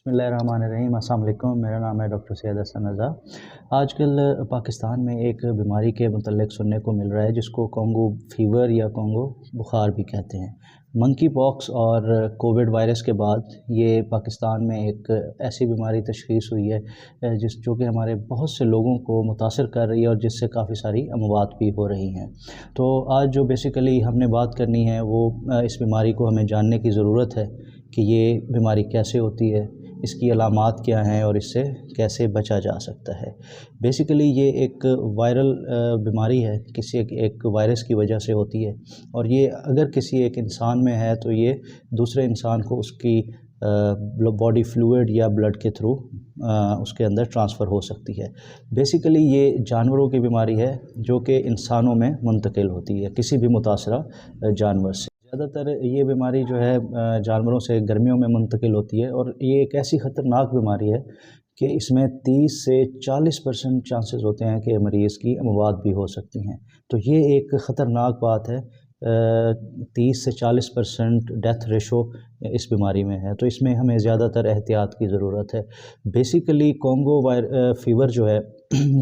बिस्मिल्लाहिर्रहमानिर्रहीम। अस्सलाम वालेकुम। मेरा नाम है डॉक्टर सैयद हसन रज़ा। आजकल पाकिस्तान में एक बीमारी के मुतल्लिक़ सुनने को मिल रहा है जिसको कॉन्गो फीवर या कॉन्गो बुखार भी कहते हैं। मंकी पॉक्स और कोविड वायरस के बाद ये पाकिस्तान में एक ऐसी बीमारी तशख़ीस हुई है जो कि हमारे बहुत से लोगों को मुतासर कर रही है और जिससे काफ़ी सारी अमवात भी हो रही हैं। तो आज जो बेसिकली हमने बात करनी है वो इस बीमारी को हमें जानने की ज़रूरत है कि ये बीमारी कैसे होती है, इसकी अलामात क्या हैं और इससे कैसे बचा जा सकता है। बेसिकली ये एक वायरल बीमारी है, किसी एक वायरस की वजह से होती है और ये अगर किसी एक इंसान में है तो ये दूसरे इंसान को उसकी बॉडी फ्लूइड या ब्लड के थ्रू उसके अंदर ट्रांसफ़र हो सकती है। बेसिकली ये जानवरों की बीमारी है जो कि इंसानों में मुंतकिल होती है किसी भी मुतासरा जानवर से। ज़्यादातर ये बीमारी जो है जानवरों से गर्मियों में मुंतकिल होती है और ये एक ऐसी ख़तरनाक बीमारी है कि इसमें 30 से 40% चांसेस होते हैं कि मरीज़ की अमवात भी हो सकती हैं। तो ये एक ख़तरनाक बात है। 30 से 40% डेथ रेशो इस बीमारी में है, तो इसमें हमें ज़्यादातर एहतियात की ज़रूरत है। बेसिकली कॉन्गो फीवर जो है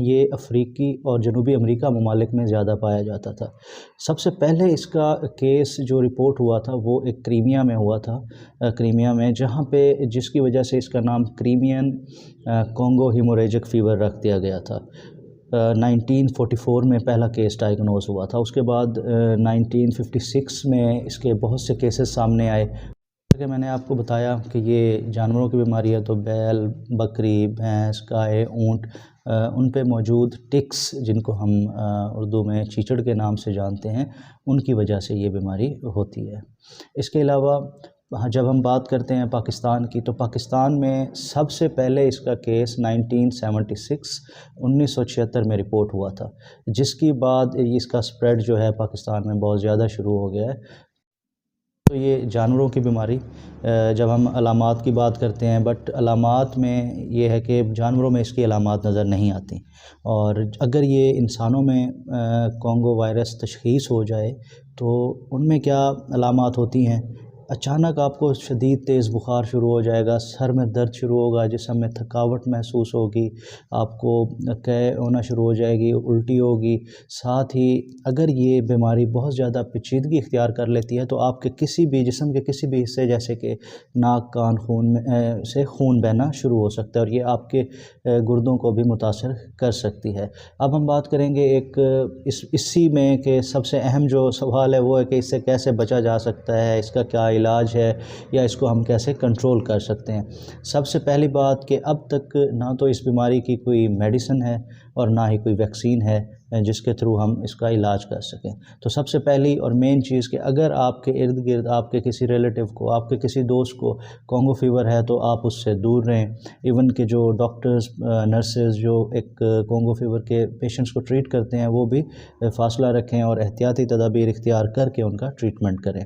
ये अफ्रीकी और जनूबी अमेरिका ममालिक में ज़्यादा पाया जाता था। सबसे पहले इसका केस जो रिपोर्ट हुआ था वो एक क्रीमिया में हुआ था, क्रीमिया में, जहाँ पे जिसकी वजह से इसका नाम क्रीमियन कॉन्गो हीमोरेजिक फ़ीवर रख दिया गया था। 1944 में पहला केस डायग्नोज़ हुआ था। उसके बाद 1956 में इसके बहुत से केसेस सामने आए। कि मैंने आपको बताया कि ये जानवरों की बीमारी है, तो बैल, बकरी, भैंस, गाय, ऊँट, उन पे मौजूद टिक्स, जिनको हम उर्दू में चीचड़ के नाम से जानते हैं, उनकी वजह से ये बीमारी होती है। इसके अलावा जब हम बात करते हैं पाकिस्तान की, तो पाकिस्तान में सबसे पहले इसका केस 1976 में रिपोर्ट हुआ था, जिसके बाद इसका स्प्रेड जो है पाकिस्तान में बहुत ज़्यादा शुरू हो गया है। तो ये जानवरों की बीमारी, जब हम अलामात की बात करते हैं, बट अलामात में ये है कि जानवरों में इसकी अलामात नज़र नहीं आती, और अगर ये इंसानों में कॉन्गो वायरस तशख़ीस हो जाए तो उनमें क्या अलामात होती हैं। अचानक आपको शदीद तेज़ बुखार शुरू हो जाएगा, सर में दर्द शुरू होगा, जिस्म में थकावट महसूस होगी, आपको कै होना शुरू हो जाएगी, उल्टी होगी। साथ ही अगर ये बीमारी बहुत ज़्यादा पेचीदगी इख्तियार कर लेती है तो आपके किसी भी जिस्म के किसी भी हिस्से, जैसे कि नाक, कान, से खून बहना शुरू हो सकता है और ये आपके गुर्दों को भी मुतासर कर सकती है। अब हम बात करेंगे इसी में कि सबसे अहम जो सवाल है वो है कि इससे कैसे बचा जा सकता है, इसका क्या इलाज है या इसको हम कैसे कंट्रोल कर सकते हैं। सबसे पहली बात कि अब तक ना तो इस बीमारी की कोई मेडिसिन है और ना ही कोई वैक्सीन है जिसके थ्रू हम इसका इलाज कर सकें। तो सबसे पहली और मेन चीज़ कि अगर आपके इर्द गिर्द आपके किसी रिलेटिव को, आपके किसी दोस्त को कॉन्गो फीवर है तो आप उससे दूर रहें। इवन के जो डॉक्टर्स, नर्सेज जो एक कॉन्गो फीवर के पेशेंट्स को ट्रीट करते हैं वो भी फ़ासला रखें और एहतियाती तदाबीर इख्तियार करके उनका ट्रीटमेंट करें।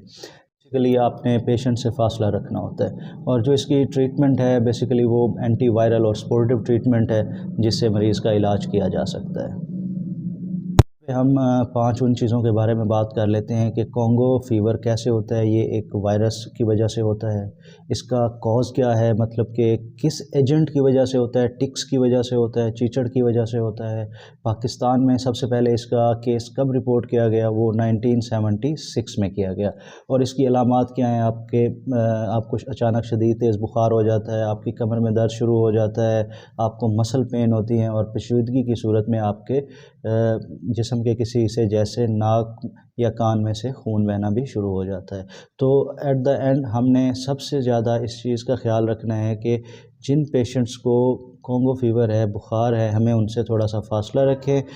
बेसिकली आपने पेशेंट से फ़ासला रखना होता है, और जो इसकी ट्रीटमेंट है बेसिकली वो एंटी वायरल और सपोर्टिव ट्रीटमेंट है जिससे मरीज़ का इलाज किया जा सकता है। हम 5 उन चीज़ों के बारे में बात कर लेते हैं कि कॉन्गो फीवर कैसे होता है। ये एक वायरस की वजह से होता है। इसका कॉज़ क्या है, मतलब कि किस एजेंट की वजह से होता है, टिक्स की वजह से होता है, चीचड़ की वजह से होता है। पाकिस्तान में सबसे पहले इसका केस कब रिपोर्ट किया गया, वो 1976 में किया गया। और इसकी अलामात क्या हैं, आपको अचानक शदीद तेज़ बुखार हो जाता है, आपकी कमर में दर्द शुरू हो जाता है, आपको मसल पेन होती हैं और पेचीदगी की सूरत में आपके जिस्म के किसी हिस्से, जैसे नाक या कान में से खून बहना भी शुरू हो जाता है। तो एट द एंड हमने सबसे ज़्यादा इस चीज़ का ख्याल रखना है कि जिन पेशेंट्स को कॉन्गो फीवर है, बुखार है, हमें उनसे थोड़ा सा फ़ासला रखें।